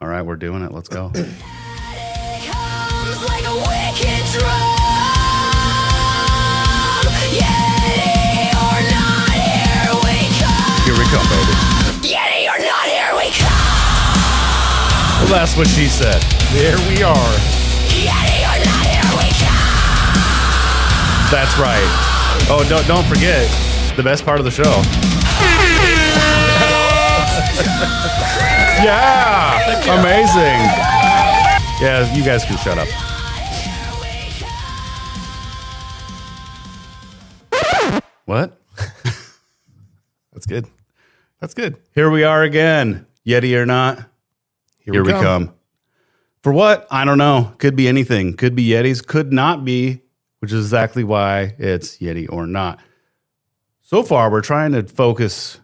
All right, we're doing it. Let's go. It comes like a wicked drum. Yeti or not, here we come. Here we come, baby. Yeti or not, here we come. Well, that's what she said. There we are. Yeti or not, here we come. That's right. Oh, don't forget the best part of the show. Yeah, amazing. Yeah, you guys can shut up. What? That's good. That's good. Here we are again. Yeti or not, here we come. For what? I don't know. Could be anything. Could be Yetis. Could not be, which is exactly why it's Yeti or not. So far, we're trying to focus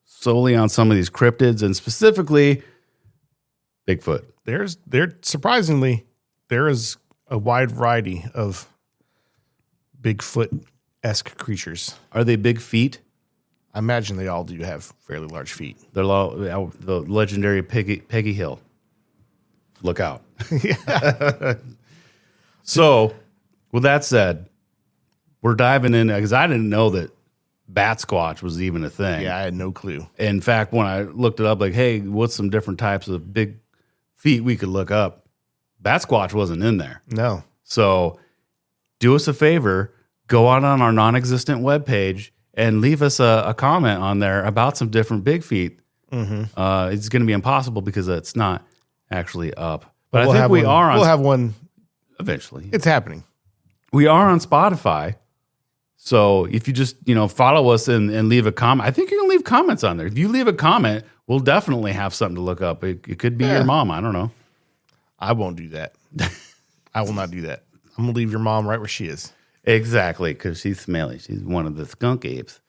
solely on some of these cryptids and specifically Bigfoot. Surprisingly, there is a wide variety of Bigfoot-esque creatures. Are they big feet? I imagine they all do have fairly large feet. They're the legendary Peggy Hill. Look out. So, with that said, we're diving in because I didn't know that bat squatch was even a thing. Yeah, I had no clue. In fact, when I looked it up, like, hey, what's some different types of big feet we could look up? Bat squatch wasn't in there. No. So do us a favor, go on our non-existent webpage and leave us a comment on there about some different big feet. Mm-hmm. It's going to be impossible because it's not actually up. But I think we are on. We'll have one eventually. It's happening. We are on Spotify. So if you just, follow us and leave a comment, I think you can leave comments on there. If you leave a comment, we'll definitely have something to look up. It could be your mom. I don't know. I won't do that. I will not do that. I'm going to leave your mom right where she is. Exactly, because she's smelly. She's one of the skunk apes.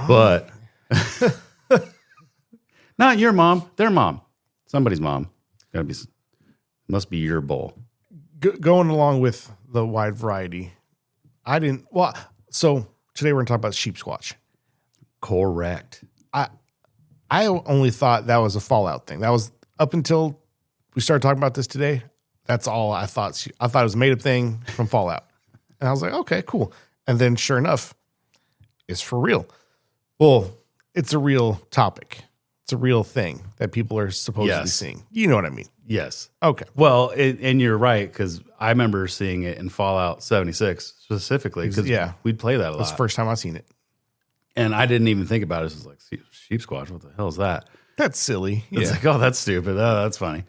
But not your mom, their mom. Somebody's mom. Must be your bull. Going along with the wide variety, so today we're going to talk about Sheepsquatch. Correct. I only thought that was a Fallout thing. That was up until we started talking about this today. That's all I thought. I thought it was a made-up thing from Fallout. And I was like, okay, cool. And then sure enough, it's for real. Well, it's a real topic. It's a real thing that people are supposedly seeing. You know what I mean? Yes. Okay. Well, and you're right, because I remember seeing it in Fallout 76 specifically, because we'd play that a lot. That's the first time I've seen it. And I didn't even think about it. It was like, Sheepsquatch, what the hell is that? That's silly. It's like, oh, that's stupid. Oh, that's funny.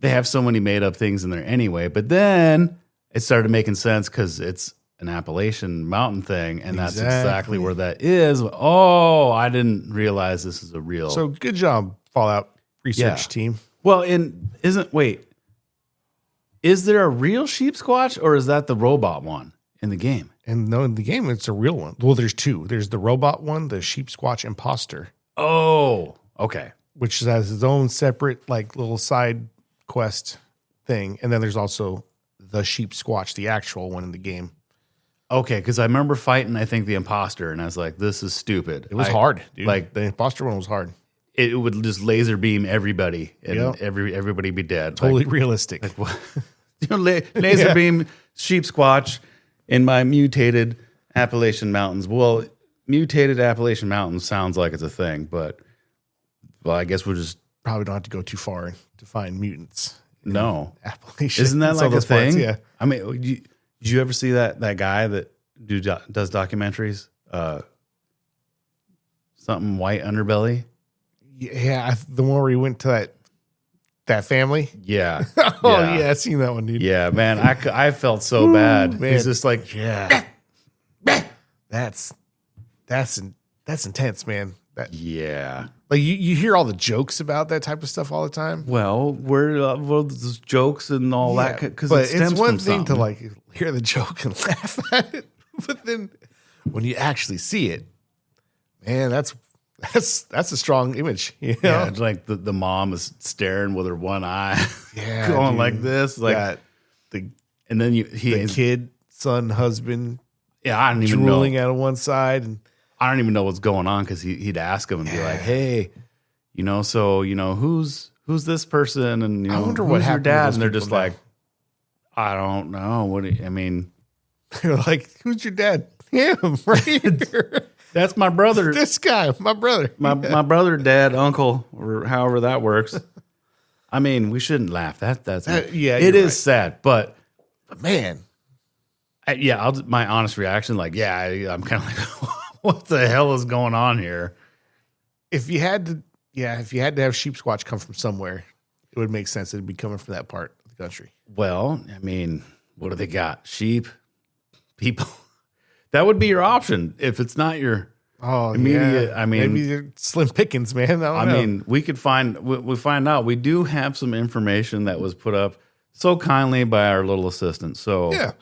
They have so many made up things in there anyway. But then it started making sense because it's an Appalachian mountain thing. And that's exactly where that is. Oh, I didn't realize this is a real. So good job, Fallout research team. Well, is there a real Sheepsquatch or is that the robot one in the game? And no, in the game, it's a real one. Well, there's two. There's the robot one, the Sheepsquatch imposter. Oh, okay. Which has its own separate, little side quest thing. And then there's also the Sheepsquatch, the actual one in the game. Okay, because I remember fighting, I think, the imposter, and I was like, this is stupid. It was hard, dude. Like, the imposter one was hard. It would just laser beam everybody, and everybody be dead. Totally realistic. Laser beam Sheepsquatch in my mutated Appalachian Mountains. Well, mutated Appalachian Mountains sounds like it's a thing, but I guess we'll just probably don't have to go too far to find mutants. No, Appalachian. Isn't that like a thing? Parts, yeah. I mean, did you ever see that guy that does documentaries? Something white underbelly. Yeah, the one where he went to that family. Yeah. I seen that one, dude. Yeah, man, I felt so bad. Man. He's just like, that's intense, man. Yeah. Like you hear all the jokes about that type of stuff all the time. Well, there's jokes and all that because it's one thing to hear the joke and laugh at it, but then when you actually see it, man, that's a strong image. You know? Yeah, it's like the mom is staring with her one eye, going dude. like this, like and then the kid, son, husband, I don't even know, drooling out of one side, and I don't even know what's going on because he'd ask him and be like, "Hey, so who's who's this person? And I wonder who's what your happened to dad? those And they're people just now. like, I don't know. What do you, I mean, They're like, who's your dad? Him, right here. that's my brother. This guy, my brother. my brother, dad, uncle, or however that works. I mean, we shouldn't laugh. That's yeah, it you're is right. sad, but But man, my honest reaction, like, I'm kind of like, what the hell is going on here? if you had to have Sheepsquatch come from somewhere, it would make sense that it'd be coming from that part of the country. Well, I mean, what do they got? Sheep, people. That would be your option if it's not your immediate. Yeah. I mean, maybe they're slim pickings, man. I don't know. mean, we could we find out. We do have some information that was put up so kindly by our little assistant. So yeah.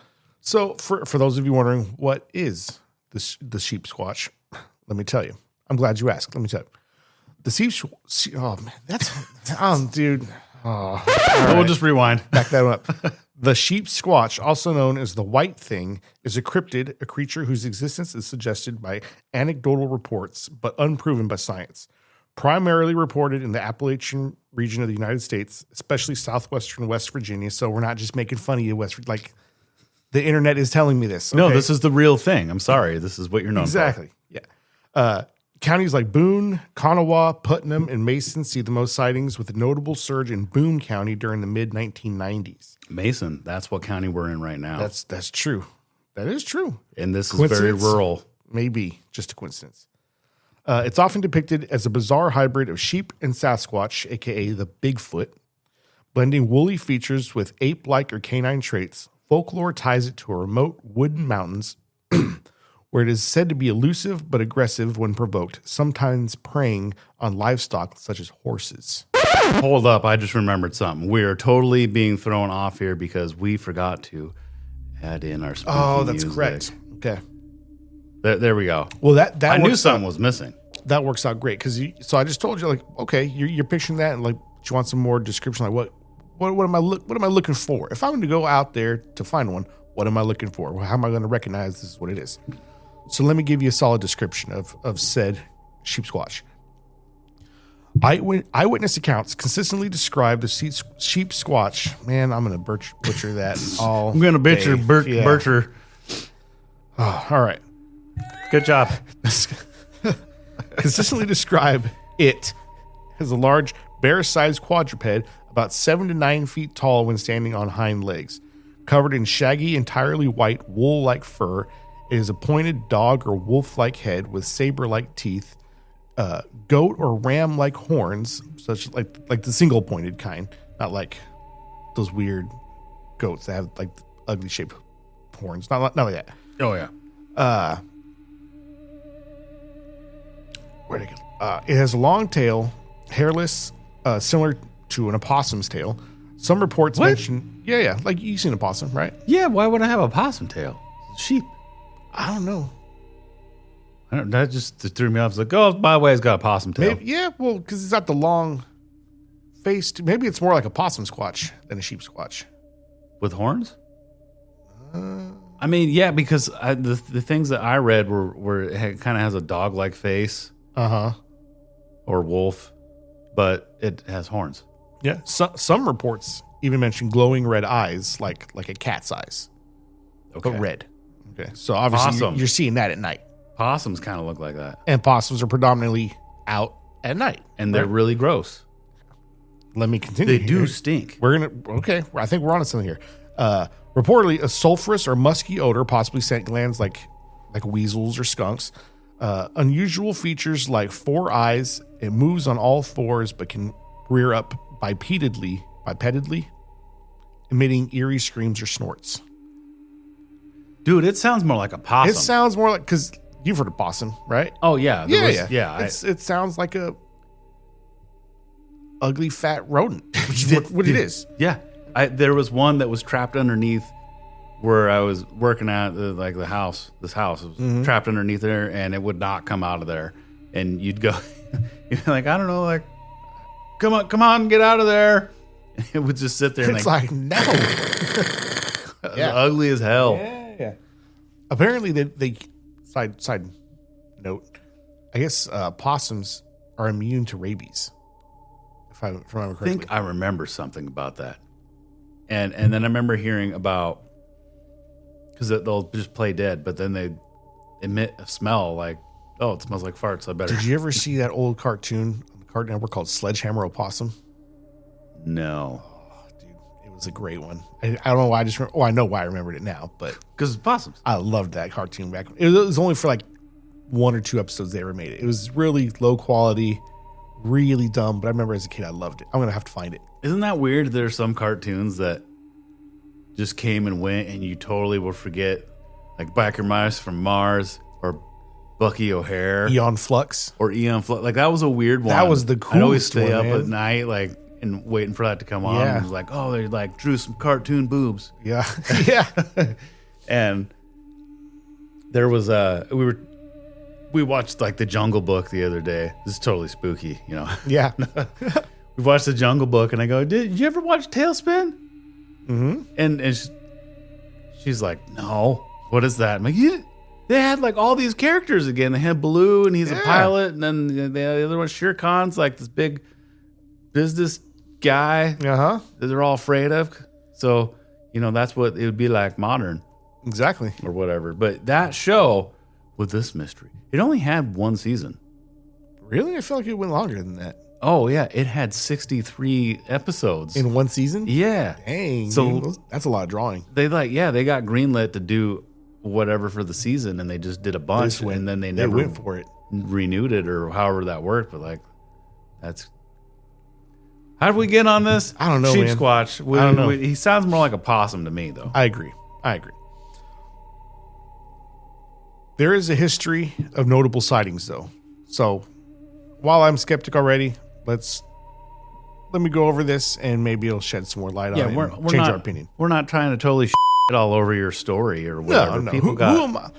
So for those of you wondering, what is the Sheepsquatch? Let me tell you. I'm glad you asked. Let me tell you. The oh man, that's dude. we'll just rewind. Back that up. The Sheepsquatch, also known as the White Thing, is a cryptid, a creature whose existence is suggested by anecdotal reports but unproven by science. Primarily reported in the Appalachian region of the United States, especially southwestern West Virginia. So we're not just making fun of you, like the internet is telling me this. No, okay? this is the real thing. I'm sorry. This is what you're known Exactly. Yeah. Counties like Boone, Kanawha, Putnam, and Mason see the most sightings, with a notable surge in Boone County during the mid 1990s. for. Mason, that's what county we're in right now. That's true. That is true. And this is very Coincidence? rural. Maybe just a coincidence. It's often depicted as a bizarre hybrid of sheep and Sasquatch, aka the Bigfoot, blending woolly features with ape-like or canine traits. Folklore ties it to a remote wooden mountains where it is said to be elusive but aggressive when provoked, sometimes preying on livestock such as horses. Hold up. I just remembered something. We are totally being thrown off here because we forgot to add in our spooky Oh, that's music. correct. Okay. There we go. Well, that I knew works something out- was missing. That works out great because so I just told you, like, okay, you're picturing that, and like, do you want some more description? Like, what am I looking for? If I'm going to go out there to find one, what am I looking for? Well, how am I going to recognize this is what it is? So let me give you a solid description of said Sheepsquatch. Eyewitness accounts consistently describe the Sheepsquatch. Man, I'm going to butcher that all. I'm going to day. Yeah. Bircher. Oh, all right. Good job. Consistently describe it as a large bear-sized quadruped about 7 to 9 feet tall when standing on hind legs, covered in shaggy, entirely white wool-like fur. It is a pointed dog or wolf-like head with saber-like teeth, goat or ram-like horns, such like the single-pointed kind, not like those weird goats that have like ugly shaped horns. Not like that. Oh, yeah. Where'd it go? It has a long tail, hairless, similar to an opossum's tail. Some reports mention, yeah, like you've seen an opossum, right? Yeah, why would I have a possum tail? Sheep. I don't know. That just threw me off. It's like, oh, by the way, it's got a possum tail. Maybe, yeah, well, because it's got the long face. Maybe it's more like a possum squatch than a sheep squatch. With horns? I mean, yeah, because the things that I read were it kind of has a dog-like face. Uh-huh. Or wolf, but it has horns. Yeah. Some reports even mention glowing red eyes, like a cat's eyes, Okay. but red. Okay. So obviously Possum. you're seeing that at night. Possums kind of look like that. And possums are predominantly out at night. And they're really gross. Let me continue. They do here. stink. Okay. I think we're on to something here. Reportedly, a sulfurous or musky odor, possibly scent glands like weasels or skunks. Unusual features like 4 eyes. It moves on all fours, but can rear up bipedally, emitting eerie screams or snorts. Dude, it sounds more like a possum. It sounds more like, because you've heard of possum, right? Oh, yeah. Yeah. It sounds like a ugly fat rodent, which is what it is. Yeah. There was one that was trapped underneath where I was working at the house. This house was trapped underneath there, and it would not come out of there. And you'd go, you'd be like, I don't know, like, come on, get out of there. And it would just sit there and It's like, no. ugly as hell. Yeah. Apparently, they side note, I guess possums are immune to rabies. if I remember I correctly. think I remember something about that. And then I remember hearing about, because they'll just play dead, but then they emit a smell like, oh, it smells like farts. I better. Did you ever see that old cartoon on the Cartoon Network called Sledgehammer Opossum? No. Dude, it was a great one. I don't know why I know why I remembered it now, but Because it's possums. I loved that cartoon back. It was only for like 1 or 2 episodes they ever made it. It was really low quality, really dumb, but I remember as a kid I loved it. I'm going to have to find it. Isn't that weird? There's some cartoons that just came and went, and you totally will forget, like Biker Mice from Mars or Bucky O'Hare Eon Flux. or Eon Flux. Like that was a weird one. That was the I'd always coolest stay one, up man. at night, like and waiting for that to come on. Yeah. And it was like, oh, they like drew some cartoon boobs, Yeah. Yeah. and there was we watched like the Jungle Book the other day. This is totally spooky, you know. Yeah. We watched the Jungle Book, and I go, "Did you ever watch Tailspin?" Mm-hmm. And she's like, "No, what is that?" I'm like, "Yeah." They had like all these characters again. They had Baloo, and he's a pilot, and then the other one, Shere Khan's like this big business guy Uh-huh. that they're all afraid of. So you know that's what it would be like modern Exactly. or whatever. But that show with this mystery, it only had 1 season. Really? I feel like it went longer than that. Oh yeah, it had 63 episodes In 1 season? Yeah. Dang. So- Dude, that's a lot of drawing. They they got greenlit to do whatever for the season, and they just did a bunch, just went- and then they They never went for it. renewed it or however that worked. But like, that's how did we get on this? I don't know, man. Sheepsquatch. I don't know. He sounds more like a possum to me, though. I agree. There is a history of notable sightings, though. So while I'm skeptic already, let me go over this, and maybe it'll shed some more light on it. we're and change not, our opinion. We're not trying to totally shit all over your story or whatever. No. People Who got. am I?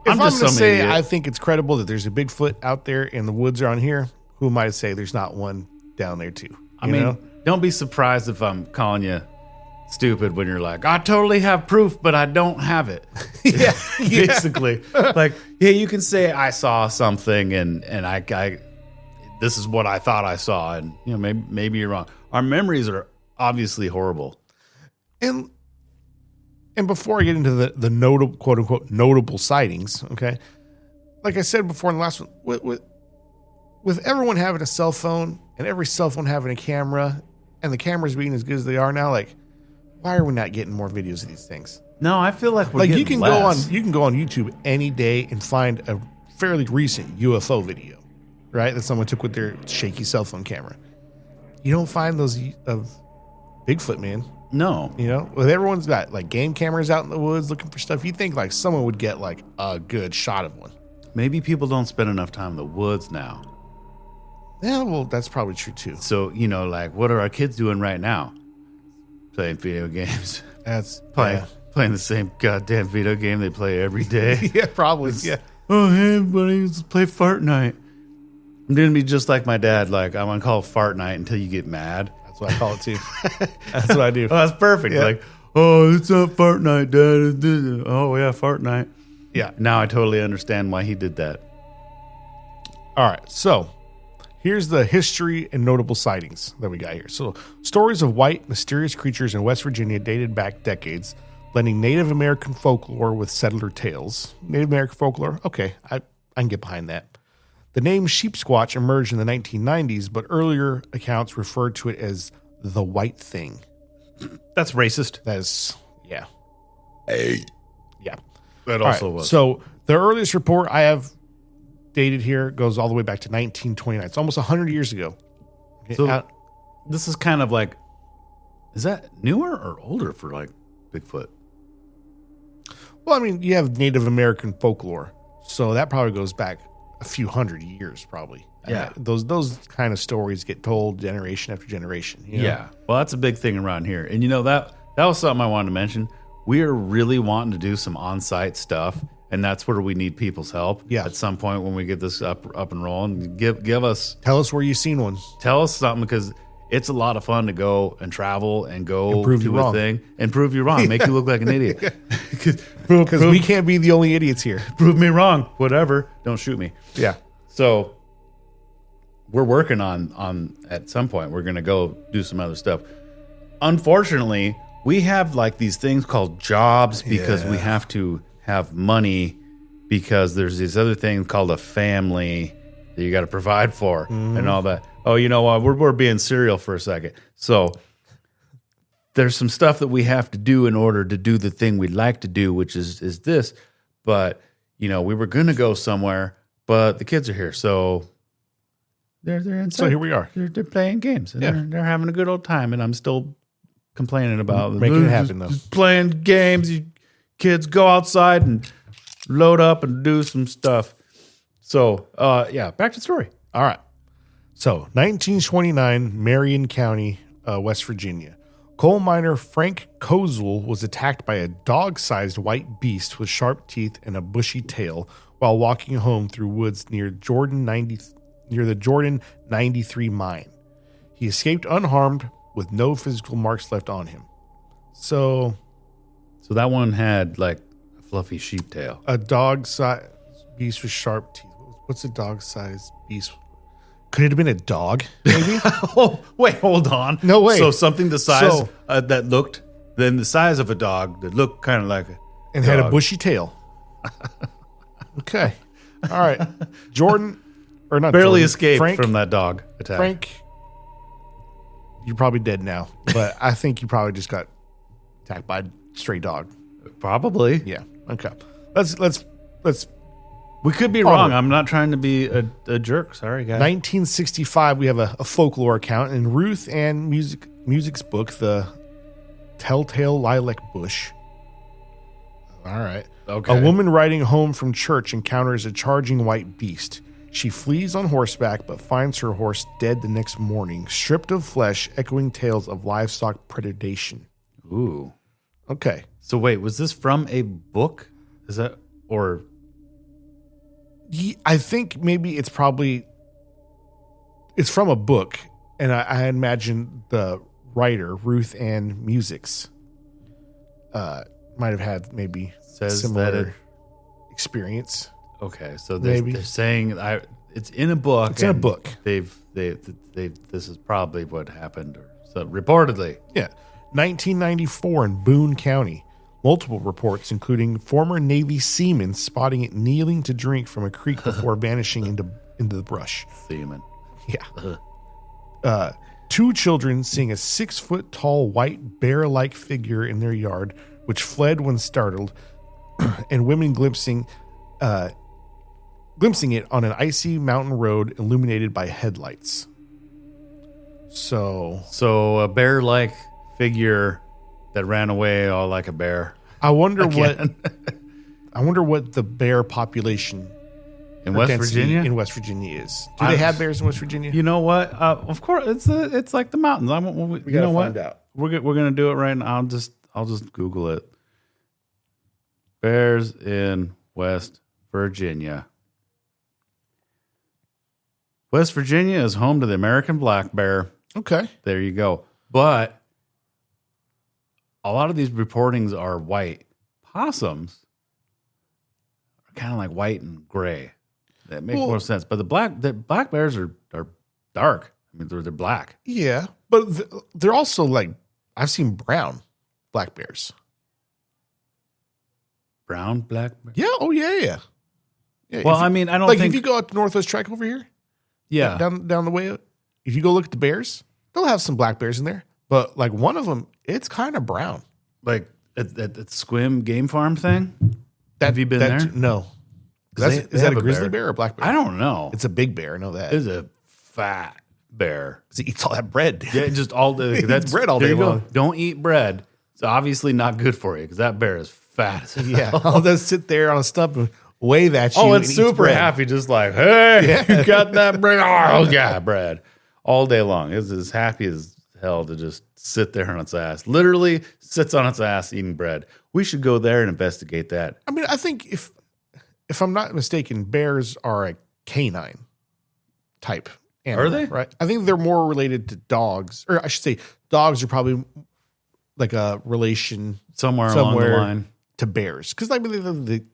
If I'm just going to some say idiot. I think it's credible that there's a Bigfoot out there in the woods around here, who am I to say there's not one down there too? I mean, don't be surprised if I'm calling you stupid when you're like, I totally have proof, but I don't have it. yeah, Basically, like, yeah, you can say I saw something and I this is what I thought I saw, and you know maybe you're wrong. Our memories are obviously horrible. And before I get into the notable, quote unquote, notable sightings, okay, like I said before in the last one, with everyone having a cell phone and every cell phone having a camera, and the cameras being as good as they are now, like, why are we not getting more videos of these things? No, I feel like we're Like getting you can less. go on YouTube any day and find a fairly recent UFO video, right? That someone took with their shaky cell phone camera. You don't find those of Bigfoot, man. No, You know, with everyone's got like game cameras out in the woods looking for stuff. You think like someone would get like a good shot of one. maybe people don't spend enough time in the woods now. Yeah, well, that's probably true too. So you know, like, what are our kids doing right now? Playing video games. That's Playing the same goddamn video game they play every day. yeah, probably. Yeah. Oh, hey, everybody, let's play Fart Night. I'm going to be just like my dad. Like, I'm going to call it Fart Night until you get mad. That's what I call it too. That's what I do. Oh, that's perfect. Yeah. Like, oh, it's not Fart Night, Dad. Oh, yeah, Fart Night. Yeah. Now I totally understand why he did that. All right. So here's the history and notable sightings that we got here. So stories of white, mysterious creatures in West Virginia dated back decades, blending Native American folklore with settler tales. Native American folklore? Okay, I can get behind that. The name Sheepsquatch emerged in the 1990s, but earlier accounts referred to it as the white thing. That's racist. That is, yeah. Yeah. That All also right, was. So the earliest report I have dated here goes all the way back to 1929. It's almost 100 years ago. Okay, So this is kind of like, is that newer or older for like Bigfoot? well, I mean, you have Native American folklore, so that probably goes back a few hundred years, probably. Yeah. Those kind of stories get told generation after generation. You know? Yeah. Well, that's a big thing around here. And you know, that was something I wanted to mention. We are really wanting to do some on-site stuff, and that's where we need people's help. Yeah. At some point when we get this up and rolling, give us Tell us where you've seen one. tell us something, because it's a lot of fun to go and travel and go And prove you to a wrong. thing and prove you wrong, make you look like an idiot. Because we can't be the only idiots here. prove me wrong. Whatever. Don't shoot me. Yeah. So we're working on at some point. We're going to go do some other stuff. Unfortunately, we have like these things called jobs because we have to have money because there's these other things called a family that you got to provide for and all that. Oh, you know what? We're being serial for a second. So there's some stuff that we have to do in order to do the thing we'd like to do, which is this. But, you know, we were going to go somewhere, but the kids are here. So they're inside. So here we are. They're playing games. And they're having a good old time. And I'm still complaining about making it happen, though. Just playing games. You kids go outside and load up and do some stuff. So, back to the story. All right. So, 1929, Marion County, West Virginia. Coal miner Frank Kozel was attacked by a dog-sized white beast with sharp teeth and a bushy tail while walking home through woods near the Jordan 93 mine. He escaped unharmed with no physical marks left on him. So that one had like a fluffy sheep tail. A dog-sized beast with sharp teeth. What's a dog-sized beast? Could it have been a dog, maybe? Oh, wait, hold on. No way. So something the size that looked, then the size of a dog that looked kind of like a and dog. had a bushy tail. Okay. All right. Jordan, or not barely Jordan, escaped from that dog attack. Frank, you're probably dead now, but I think you probably just got attacked by a stray dog. Probably. Yeah. Okay. Let's We could be wrong. I'm not trying to be a jerk. Sorry, guys. 1965, we have a folklore account in Ruth Ann Music's book, The Telltale Lilac Bush. All right. Okay. A woman riding home from church encounters a charging white beast. She flees on horseback, but finds her horse dead the next morning, stripped of flesh, echoing tales of livestock predation. Ooh. Okay. So wait, was this from a book? Is that or? I think maybe it's from a book, and I imagine the writer Ruth Ann Music's might have had maybe similar experience. Okay, so they're saying it's in a book. It's in a book. They've this is probably what happened, or so reportedly. Yeah, 1994 in Boone County. Multiple reports, including former Navy seamen spotting it kneeling to drink from a creek before vanishing into the brush. Seamen. Yeah. 2 children seeing a 6-foot-tall white bear-like figure in their yard, which fled when startled, and women glimpsing it on an icy mountain road illuminated by headlights. So a bear-like figure that ran away all like a bear. I wonder what the bear population in West Virginia is. Do they have bears in West Virginia? You know what? Of course, it's like the mountains. We gotta find out. We're gonna do it right now. I'll just Google it. Bears in West Virginia. West Virginia is home to the American black bear. Okay, there you go. But a lot of these reportings are white. Possums are kind of like white and gray. That makes more sense. But the black bears are dark. I mean, they're black. Yeah, but they're also like, I've seen brown black bears. Brown black bear? Yeah. Oh yeah. Well, I mean, I don't like think if you go out to Northwest Track over here. Yeah, down the way. If you go look at the bears, they'll have some black bears in there. But like one of them, it's kind of brown. Like at Squim Game Farm thing? Have you been there? No. Is that a grizzly bear or a black bear? I don't know. It's a big bear. I know that. It's a fat bear. Because it eats all that bread. Yeah, just all day. That's bread all day long. Don't eat bread. It's obviously not good for you because that bear is fat as hell. Yeah. I'll just sit there on a stump and wave at you. Oh, it's super happy, just like, hey, you got that bread? Oh, yeah, bread. All day long. It's as happy as hell to just sit there on its ass. Literally sits on its ass eating bread. We should go there and investigate that. I mean, I think if I'm not mistaken, bears are a canine type animal. Are they? Right? I think they're more related to dogs. Or I should say, dogs are probably like a relation somewhere along the line to bears. Because I mean,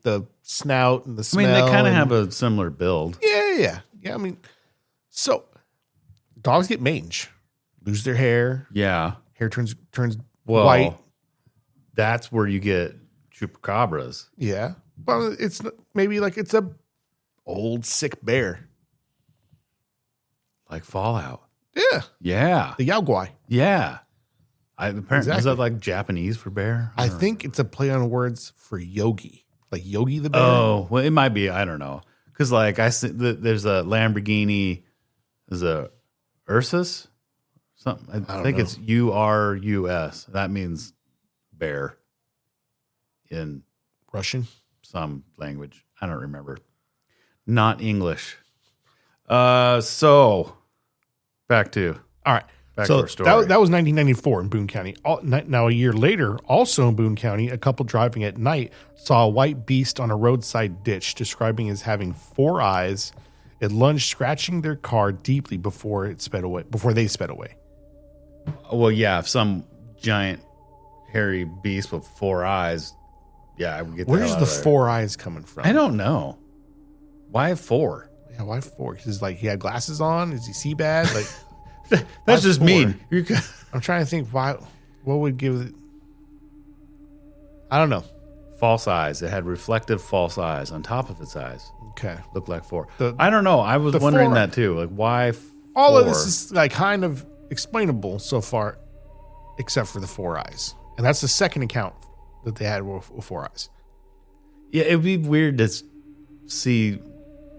the snout and the smell. I mean, they kind of have a similar build. Yeah. I mean, so dogs get mange, lose their hair. Yeah. Hair turns Well, white. that's where you get chupacabras. Yeah. Well, it's maybe like it's a old sick bear. Like Fallout. Yeah. Yeah. The yaoguai. Yeah. Apparently, is Exactly. that like Japanese for bear? I think it's a play on words for yogi. Like Yogi the bear. Oh, well, it might be. I don't know. Because like I see, there's a Lamborghini. There's a Ursus. Something. I think know. it's URUS. That means bear in Russian. some language. I don't remember. Not English. So back to All right. Back so to our story. that was 1994 in Boone County. Now, a year later, also in Boone County, a couple driving at night saw a white beast on a roadside ditch, describing as having 4 eyes. It lunged, scratching their car deeply before they sped away. Well, yeah, if some giant hairy beast with 4 eyes, yeah, I would get. Where's hell the out of there. 4 eyes coming from? I don't know. Why 4? Yeah, why 4? Because like he had glasses on. Is he see bad? Like That's why just 4? mean. I'm trying to think why. What would give it? I don't know. False eyes. It had reflective false eyes on top of its eyes. Okay. Looked like 4. The- I don't know. I was the wondering 4 that too. Like why? All of 4? this is like kind of explainable so far, except for the 4 eyes, and that's the second account that they had with 4 eyes. Yeah, it'd be weird to see,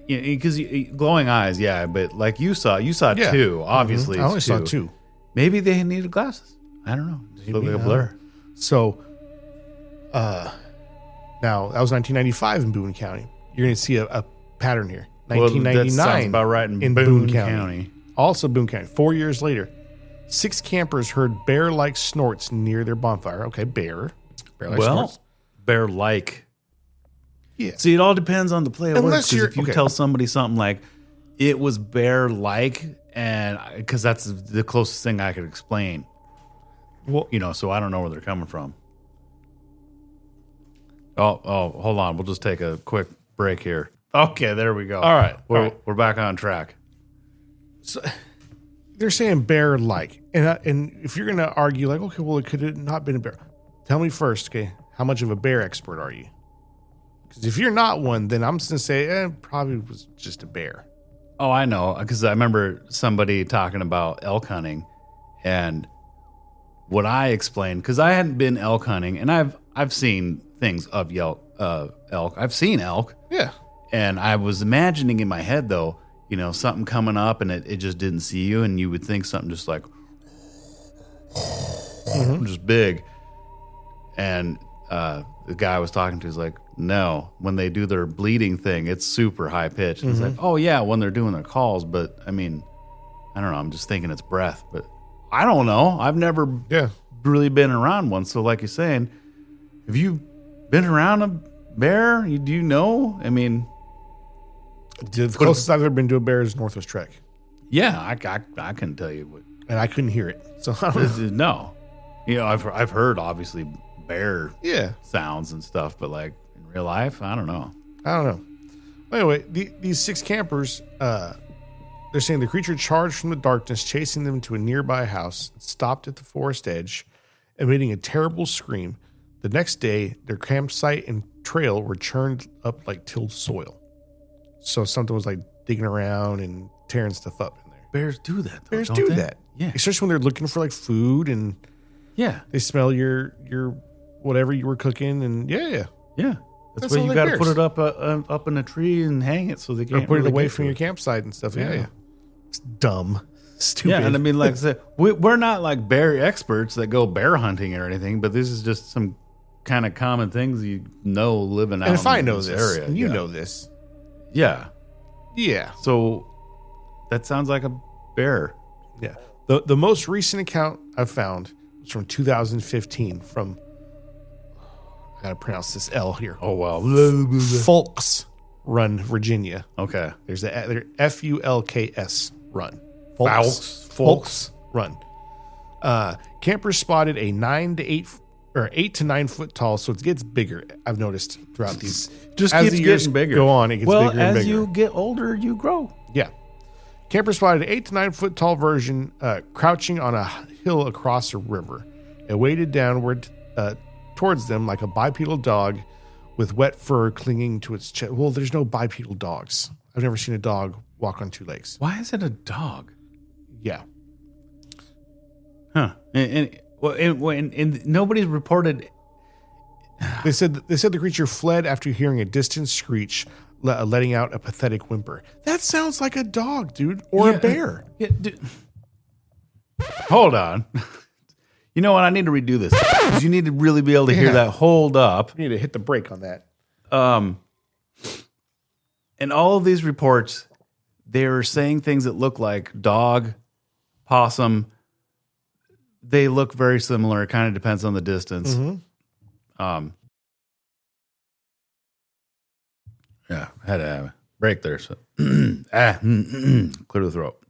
because glowing eyes. Yeah, but like you saw Yeah. 2. Obviously, I only it's saw 2. 2. Maybe they needed glasses. I don't know. Just look like a blur. So, now that was 1995 in Boone County. You're going to see a pattern here. Well, that 1999 sounds about right in Boone County. Also Boone County. 4 years later, 6 campers heard bear-like snorts near their bonfire. Okay, bear-like Well, snorts. bear-like. Yeah. See, it all depends on the play of Unless words. 'Cause you're- if you okay. tell somebody something like, it was bear-like, and because that's the closest thing I could explain. Well, So I don't know where they're coming from. Oh, hold on. We'll just take a quick break here. Okay, there we go. All right. We're back on track. So they're saying bear-like, and if you're going to argue like, okay, well, it could have not been a bear. Tell me first, okay, how much of a bear expert are you? Because if you're not one, then I'm just going to say, it probably was just a bear. Oh, I know, because I remember somebody talking about elk hunting, and what I explained, because I hadn't been elk hunting, and I've seen things of elk. I've seen elk, Yeah. and I was imagining in my head though, something coming up, and it just didn't see you, and you would think something just like just big, and the guy I was talking to is like, no, when they do their bleeding thing, it's super high pitched. It's like, oh yeah, when they're doing their calls, but I mean, I don't know. I'm just thinking it's breath, but I don't know. I've never really been around one. So like you're saying, have you been around a bear? Do you know? I mean, The closest I've ever been to a bear is Northwest Trek, yeah, I couldn't tell you what. and I couldn't hear it. So I don't know. No, I've heard obviously bear Yeah. sounds and stuff, but like in real life, I don't know. I don't know. Anyway, these 6 campers, they're saying the creature charged from the darkness, chasing them to a nearby house, stopped at the forest edge, emitting a terrible scream. The next day, their campsite and trail were churned up like tilled soil. So something was like digging around and tearing stuff up in there. Bears do that. Though, Bears don't do they? that. Yeah, Especially when they're looking for like food and yeah, they smell your whatever you were cooking. And yeah. yeah. That That's why sounds you like got to bears. put it up in a tree and hang it so they Or can't put it really away get from to your it. campsite and stuff. Yeah. Yeah. It's dumb. Stupid. Yeah, and I mean, like I said, we're not like bear experts that go bear hunting or anything, but this is just some kind of common things living out And if I in know this this, area. and you yeah. know this, Yeah. yeah. So that sounds like a bear. Yeah. The most recent account I've found was from 2015 from, I gotta pronounce this L here. Oh, wow. Folks Run, Virginia. Okay. There's they're FULKS Run. Folks Run. Campers spotted a 8 to 9 foot tall, so it gets bigger. I've noticed throughout these. Just as keeps the years getting bigger. Go on, it gets bigger and as bigger. you get older, you grow. Yeah. Campers spotted an 8 to 9 foot tall version crouching on a hill across a river. It waded downward towards them like a bipedal dog with wet fur clinging to its chest. Well, there's no bipedal dogs. I've never seen a dog walk on 2 legs. Why is it a dog? Yeah. Huh. And nobody's reported. They said the creature fled after hearing a distant screech, letting out a pathetic whimper. That sounds like a dog, dude, or a bear. Yeah, dude. Hold on. You know what? I need to redo this because you need to really be able to hear that. Hold up. You need to hit the brake on that. In all of these reports, they were saying things that look like dog, possum. They look very similar. It kind of depends on the distance. Mm-hmm. Yeah, had a break there. So clear the throat.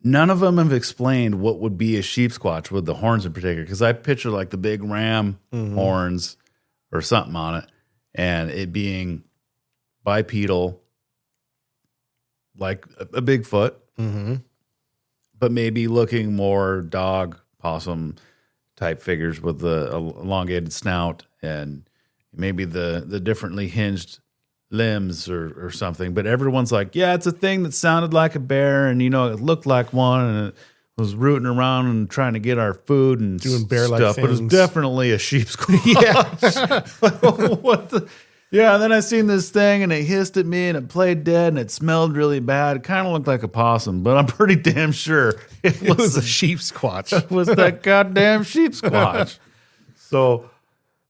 None of them have explained what would be a sheepsquatch with the horns in particular, because I picture like the big ram horns or something on it, and it being bipedal, like a Bigfoot, but maybe looking more dog, possum type figures with the elongated snout and maybe the differently hinged limbs or something. But everyone's like, yeah, it's a thing that sounded like a bear, and it looked like one, and it was rooting around and trying to get our food and doing bear-like stuff. things. But it was definitely a sheepsquatch. Yeah. What the? Yeah, and then I seen this thing, and it hissed at me, and it played dead, and it smelled really bad. It kind of looked like a possum, but I'm pretty damn sure it was a sheepsquatch. It was that goddamn sheepsquatch. So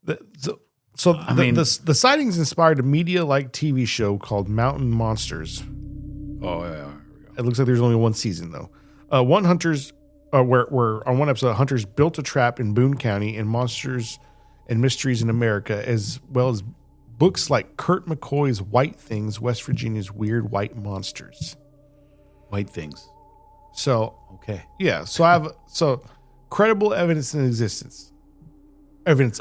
the sightings inspired a media-like TV show called Mountain Monsters. Oh yeah. It looks like there's only one season though. Where on one episode, hunters built a trap in Boone County and Monsters and Mysteries in America, as well as books like Kurt McCoy's White Things, West Virginia's Weird White Monsters. White Things. So okay, yeah. So I have credible evidence of existence. I should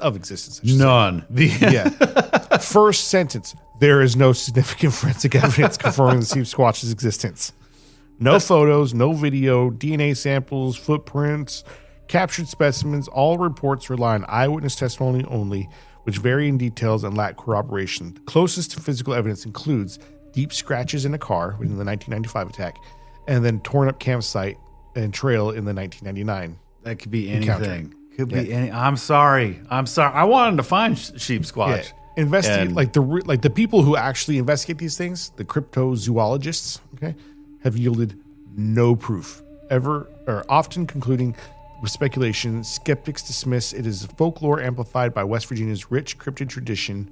None. say. First sentence: there is no significant forensic evidence confirming the Sheepsquatch's existence. No photos, no video, DNA samples, footprints, captured specimens. All reports rely on eyewitness testimony only, which vary in details and lack corroboration. The closest to physical evidence includes deep scratches in a car in the 1995 attack, and then torn up campsite and trail in the 1999. That could be encounter. anything. Could be any. I'm sorry. I wanted to find Sheepsquatch. Yeah. Investigate like the people who actually investigate these things, the cryptozoologists, okay, have yielded no proof ever, or often concluding with speculation. Skeptics dismiss it as folklore amplified by West Virginia's rich cryptid tradition,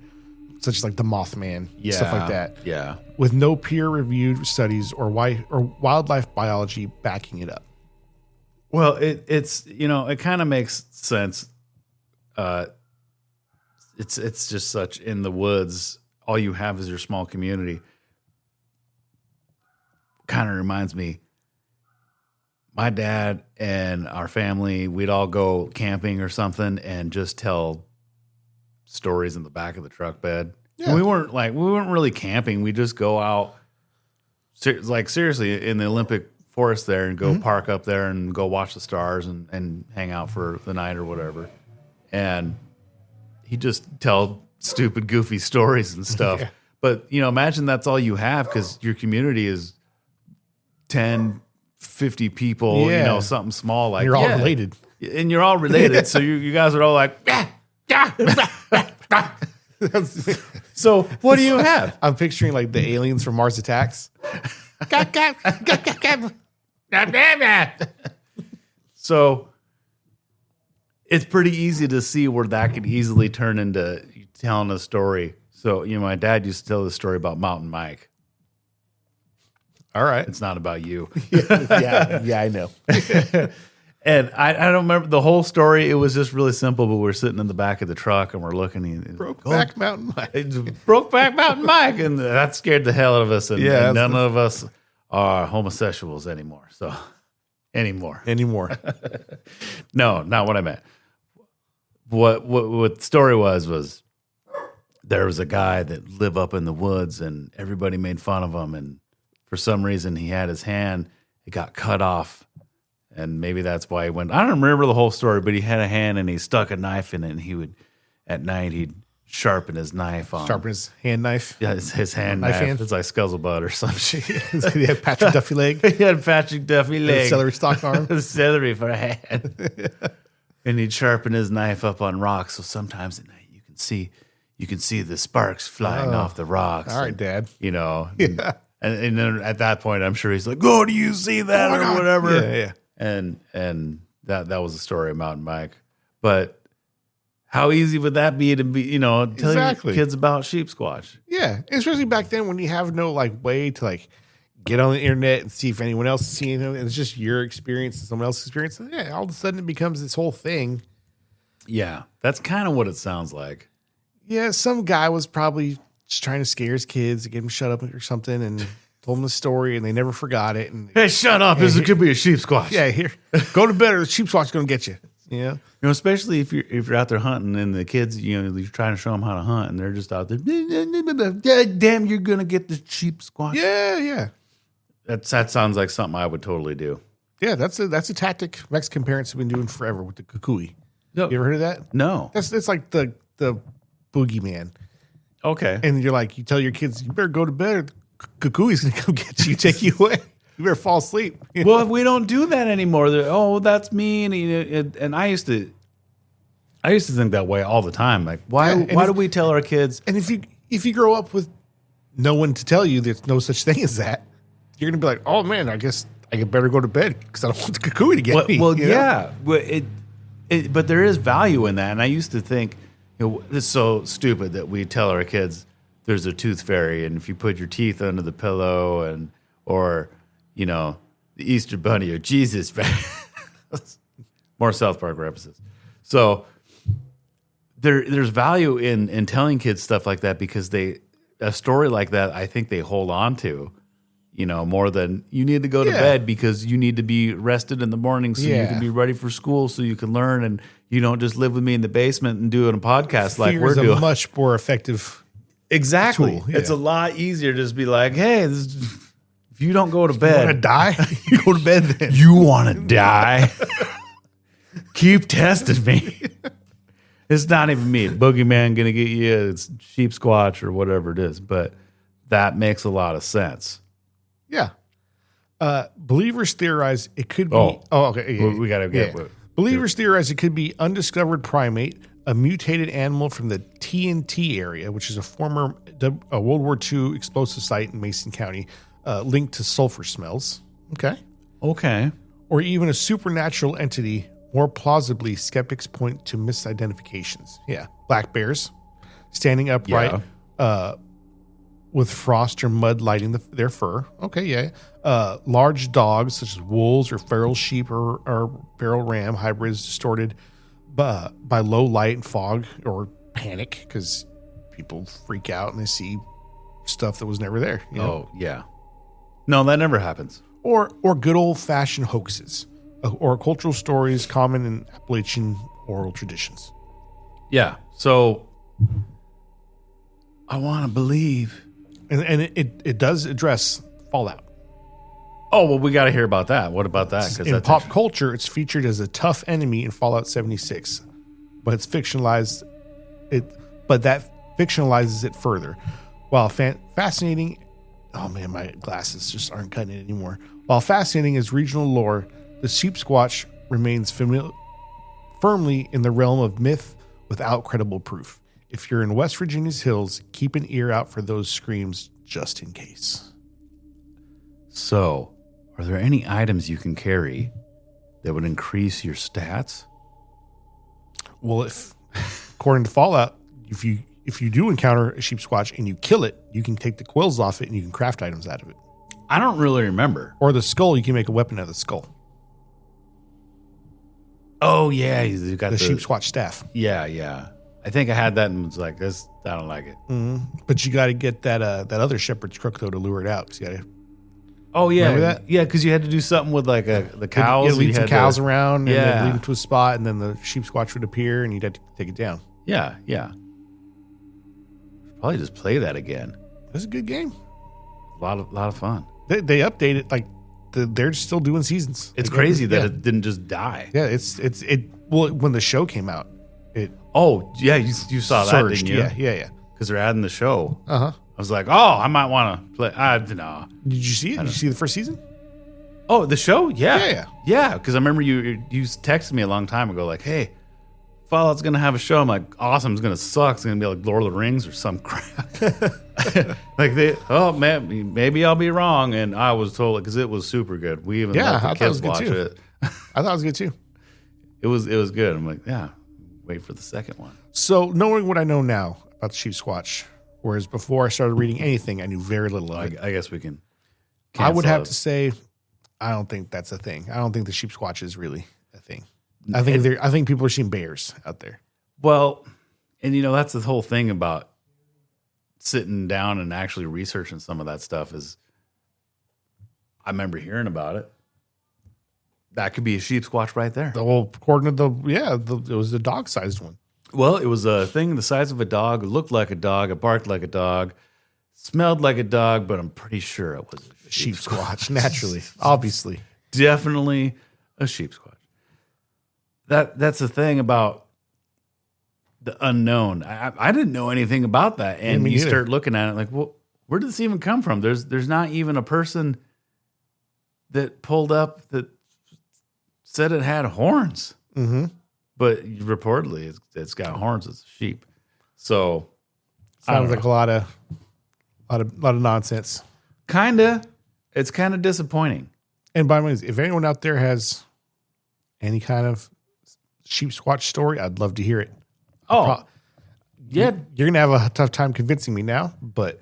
such as like the Mothman, stuff like that. Yeah, with no peer-reviewed studies or wildlife biology backing it up. Well, it's it kind of makes sense. It's just such in the woods. All you have is your small community. Kind of reminds me, my dad and our family, we'd all go camping or something and just tell stories in the back of the truck bed. Yeah. We weren't really camping. We just go out, seriously, in the Olympic forest there and go park up there and go watch the stars and hang out for the night or whatever. And he just tell stupid, goofy stories and stuff. Yeah. But, imagine that's all you have because your community is 10, 50 people, something small like that. You're all related. And you're all related. So you guys are all like, So what do you have? I'm picturing like the aliens from Mars Attacks. So it's pretty easy to see where that could easily turn into telling a story. So, my dad used to tell this story about Mountain Mike. All right. It's not about you. Yeah, I know. And I don't remember the whole story. It was just really simple, but we're sitting in the back of the truck and we're looking. Brokeback Mountain Mike. Brokeback Mountain Mike. And that scared the hell out of us. And none of us are homosexuals anymore. So, anymore. No, not what I meant. What the story was there was a guy that lived up in the woods and everybody made fun of him and for some reason he had his hand, it got cut off. And maybe that's why he went. I don't remember the whole story, but he had a hand and he stuck a knife in it. And he would, at night, he'd sharpen his knife on. Sharpen his hand knife. Yeah, his hand knife. Hand? It's like Scuzzlebutt or some shit. He had Patrick Duffy leg. He had Patrick Duffy leg. Celery stalk arm. Celery for a hand. And he'd sharpen his knife up on rocks. So sometimes at night you can see the sparks flying off the rocks. All right, Dad. You know. Yeah. And then at that point, I'm sure he's like, "Oh, do you see that or whatever?" Yeah. And that was the story of Mountain Mike. But how easy would that be to be, tell your kids about Sheepsquatch? Yeah, especially back then when you have no way to get on the internet and see if anyone else is seeing it. It's just your experience and someone else's experience. And all of a sudden it becomes this whole thing. Yeah, that's kind of what it sounds like. Yeah, some guy was probably just trying to scare his kids to get them shut up or something and told them the story and they never forgot it. And hey, shut up. This could be a Sheepsquatch. Yeah, here. Go to bed or the Sheepsquatch going to get you. Yeah. Especially if you're out there hunting and the kids, you're trying to show them how to hunt and they're just out there, damn, you're going to get the Sheepsquatch. Yeah. That sounds like something I would totally do. Yeah, that's a tactic Mexican parents have been doing forever with the cucuy. No. You ever heard of that? No. It's like the boogeyman. Okay. And you're like, you tell your kids, you better go to bed. Cuckoo's going to come get you, take you away. You better fall asleep. Well, we don't do that anymore. That's mean. And I used to think that way all the time. Like, why do we tell our kids? And if you grow up with no one to tell you there's no such thing as that, you're going to be like, oh man, I guess I better go to bed because I don't want the cuckoo to get me. Well, yeah. Well, but there is value in that. And I used to think, it's so stupid that we tell our kids there's a tooth fairy, and if you put your teeth under the pillow, or the Easter Bunny or Jesus, more South Park references. So there's value in telling kids stuff like that because a story like that, I think they hold on to, more than you need to go to bed because you need to be rested in the morning so you can be ready for school so you can learn and you don't just live with me in the basement and doing a podcast like we're doing. A much more effective tool. Yeah. It's a lot easier to just be like, hey, if you don't go to bed. You want to die? You go to bed then. You want to die? Keep testing me. It's not even me. Boogeyman going to get you. It's Sheepsquatch or whatever it is. But that makes a lot of sense. Yeah. Believers theorize it could be. Okay. Yeah, we got to get. Yeah. Believers theorize it could be undiscovered primate, a mutated animal from the TNT area, which is a former World War II explosive site in Mason County, linked to sulfur smells. Okay. Or even a supernatural entity. More plausibly, skeptics point to misidentifications. Yeah. Black bears standing upright with frost or mud lighting their fur. Okay, yeah. Large dogs such as wolves or feral sheep or feral ram hybrids distorted by low light and fog or panic because people freak out and they see stuff that was never there. Oh, yeah. No, that never happens. Or good old-fashioned hoaxes or cultural stories common in Appalachian oral traditions. Yeah. So I want to believe. And it does address Fallout. Oh, well, we got to hear about that. What about that? In pop culture, it's featured as a tough enemy in Fallout 76, but it's fictionalized. But that fictionalizes it further. While fascinating, oh man, my glasses just aren't cutting it anymore. While fascinating is regional lore, the Sheepsquatch remains firmly in the realm of myth without credible proof. If you're in West Virginia's hills, keep an ear out for those screams just in case. So, are there any items you can carry that would increase your stats? Well, if according to Fallout, if you do encounter a Sheepsquatch and you kill it, you can take the quills off it and you can craft items out of it. I don't really remember. Or the skull, you can make a weapon out of the skull. Oh, yeah. You got the Sheepsquatch staff. Yeah. I think I had that and was like, this. I don't like it. Mm-hmm. But you got to get that other shepherd's crook, though, to lure it out. You gotta, oh, yeah. Remember that? Yeah, because you had to do something with like the cows. You lead some cows around and then lead them to a spot, and then the Sheepsquatch would appear, and you'd have to take it down. Yeah. Probably just play that again. That's a good game. A lot of fun. They update it like they're still doing seasons. It's crazy that it didn't just die. Yeah, well, when the show came out, it Oh, yeah, you saw surged. that, didn't you? Yeah. Because they're adding the show. Uh-huh. I was like, oh, I might want to play. No. Did you see it? Did you see the first season? Oh, the show? Yeah. Yeah, because I remember you texted me a long time ago, like, hey, Fallout's going to have a show. I'm like, awesome, it's going to suck. It's going to be like Lord of the Rings or some crap. Like, man, maybe I'll be wrong. And I was told, because it was super good. We even let the kids watch it. I thought it was good too. It was good. I'm like, yeah, wait for the second one. So knowing what I know now about the Sheepsquatch, whereas before I started reading anything, I knew very little of it. I guess we can. I would have to say, I don't think that's a thing. I don't think the Sheepsquatch is really a thing. I think people are seeing bears out there. Well, and that's the whole thing about sitting down and actually researching some of that stuff is I remember hearing about it. That could be a Sheepsquatch right there. According to it was the dog-sized one. Well, it was a thing the size of a dog. It looked like a dog. It barked like a dog. Smelled like a dog, but I'm pretty sure it was a Sheepsquatch, naturally, obviously. Definitely a Sheepsquatch. That's the thing about the unknown. I didn't know anything about that. And you start looking at it like, well, where did this even come from? There's not even a person that pulled up that said it had horns. Mm-hmm. But reportedly it's got horns. It's a sheep. So sounds like a lot of nonsense. Kinda. It's kind of disappointing. And by the way, if anyone out there has any kind of Sheepsquatch story, I'd love to hear it. Oh, yeah. You're going to have a tough time convincing me now, but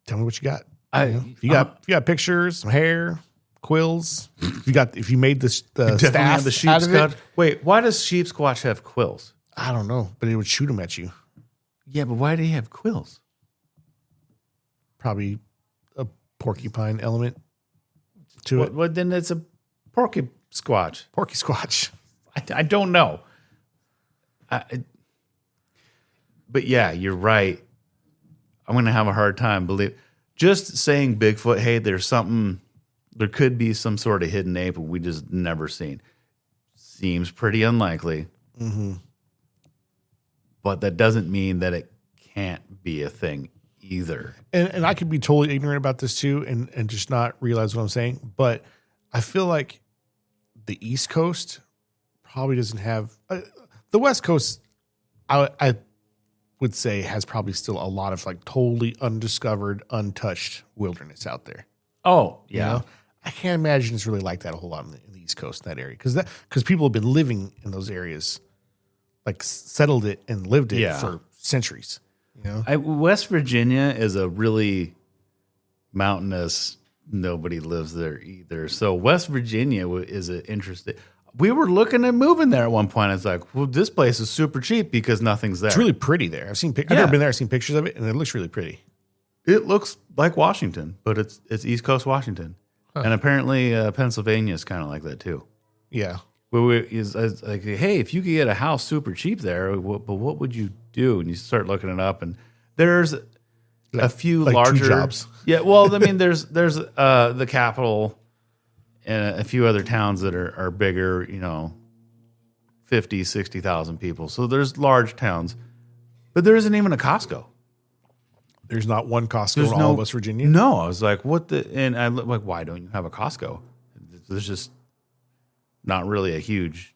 tell me what you got. If you got pictures, some hair, quills, if you made the staff the Sheepsquatch. Wait, why does Sheepsquatch have quills? I don't know, but it would shoot them at you. Yeah, but why do he have quills? Probably a porcupine element to it. Well, then it's a porky squatch. Porky squatch. I don't know. But yeah, you're right. I'm going to have a hard time just saying Bigfoot. Hey, there could be some sort of hidden ape we just never seen. Seems pretty unlikely. Mm-hmm. But that doesn't mean that it can't be a thing either. And I could be totally ignorant about this too and just not realize what I'm saying. But I feel like the East Coast probably doesn't have the West Coast. I would say has probably still a lot of like totally undiscovered, untouched wilderness out there. Oh yeah, you know? I can't imagine it's really like that a whole lot in the East Coast, in that area, because people have been living in those areas, like settled it and lived it for centuries. You know, West Virginia is a really mountainous. Nobody lives there either. So West Virginia is an interesting. We were looking at moving there at one point. It's like, well, this place is super cheap because nothing's there. It's really pretty there. I've never been there. I've seen pictures of it, and it looks really pretty. It looks like Washington, but it's East Coast Washington, and apparently Pennsylvania is kind of like that too. Yeah. Well, it's like, hey, if you could get a house super cheap there, but what would you do? And you start looking it up, and there's a few larger 2 jobs. Yeah, well, I mean, there's the capital and a few other towns that are bigger, 50, 60,000 people. So there's large towns, but there isn't even a Costco. There's not one Costco in all of West Virginia? No, I was like, what the? And I like, why don't you have a Costco? There's just not really a huge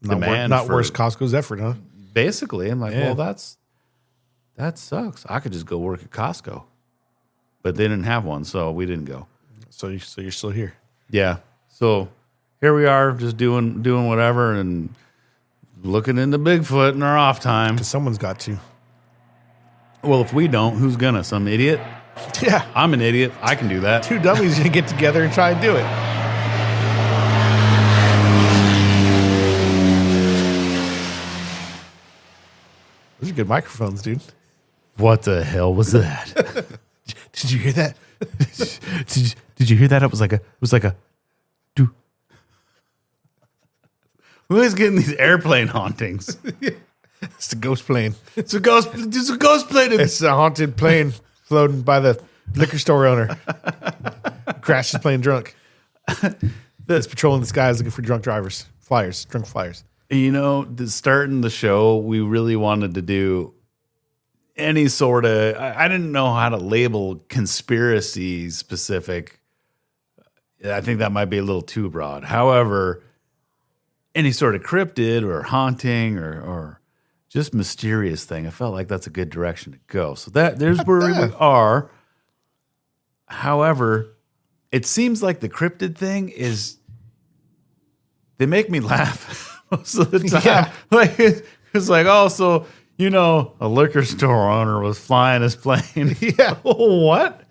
demand. Not worth Costco's effort, huh? Basically, I'm like, well, that sucks. I could just go work at Costco, but they didn't have one, so we didn't go. So you're still here. Yeah. So here we are, just doing whatever and looking into Bigfoot in our off time. Because someone's got to. Well, if we don't, who's gonna? Some idiot? Yeah. I'm an idiot. I can do that. 2 dummies gonna get together and try and do it. Those are good microphones, dude. What the hell was that? Did you hear that? Did you hear that? It was like a do. Who is getting these airplane hauntings? It's a ghost plane. It's a ghost plane. It's a haunted plane floating by the Liquor store owner. Crashes playing drunk. That's patrolling the skies looking for drunk drunk flyers. Starting the show, we really wanted to do any sort of, I didn't know how to label conspiracy specific. I think that might be a little too broad. However, any sort of cryptid or haunting or just mysterious thing, I felt like that's a good direction to go. So there's where we are. However, it seems like the cryptid thing is, they make me laugh most of the time. Yeah. Like it's like, oh, so a liquor store owner was flying his plane. Yeah. What?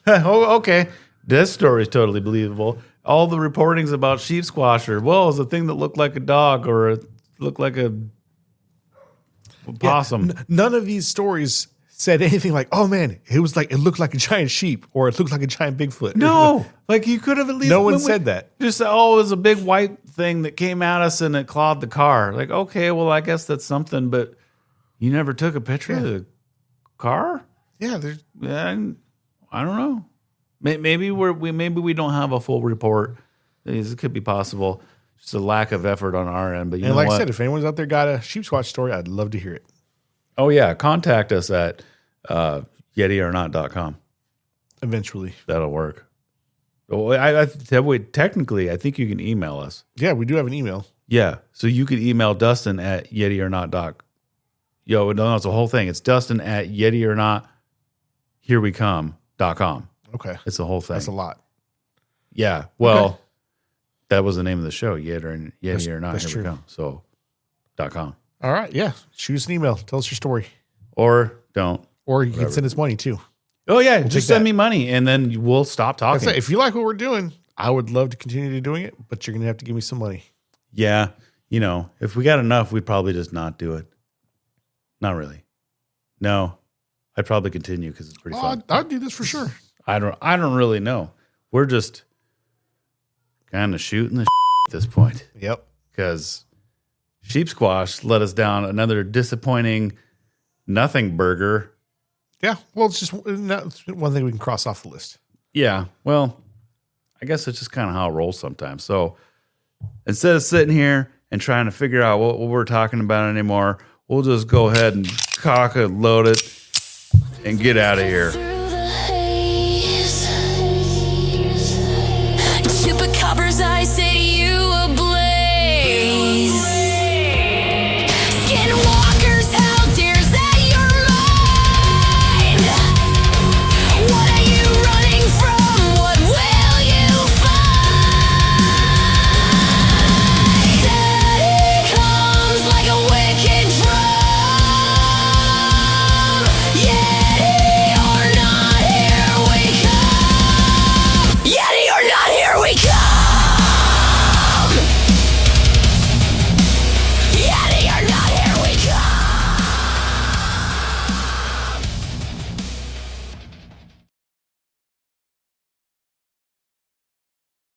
Oh, okay. This story is totally believable. All the reportings about Sheepsquatch it was a thing that looked like a dog or it looked like a possum. Yeah, none of these stories said anything like, "Oh man, it looked like a giant sheep," or "It looked like a giant Bigfoot." No, like you could have at least. No one said that. Just it was a big white thing that came at us and it clawed the car. Like, okay, well, I guess that's something, but you never took a picture of the car. Yeah, I don't know. Maybe we don't have a full report. It could be possible. Just a lack of effort on our end. But I said, if anyone's out there got a Sheepsquatch story, I'd love to hear it. Oh yeah, contact us at yetiornot.com. Eventually, that'll work. Well, technically, I think you can email us. Yeah, we do have an email. Yeah, so you could email Dustin at yetiornot. No, it's a whole thing. It's Dustin at yetiornot.herewecome.com. Okay. It's the whole thing. That's a lot. Yeah. Well, that was the name of the show, Yeti or Not. That's Here true. we come. So, .com. All right. Yeah. Shoot us an email. Tell us your story. Or don't. Or you can send us money too. Oh, yeah. Just send me money and then we'll stop talking. If you like what we're doing, I would love to continue doing it, but you're going to have to give me some money. Yeah. If we got enough, we'd probably just not do it. Not really. No. I'd probably continue because it's pretty fun. I'd do this for sure. I don't really know. We're just kind of shooting the at this point. Yep. Because Sheepsquatch let us down another disappointing nothing burger. Yeah. Well, it's just one thing we can cross off the list. Yeah. Well, I guess it's just kind of how it rolls sometimes. So instead of sitting here and trying to figure out what we're talking about anymore, we'll just go ahead and cock it, load it, and get out of here.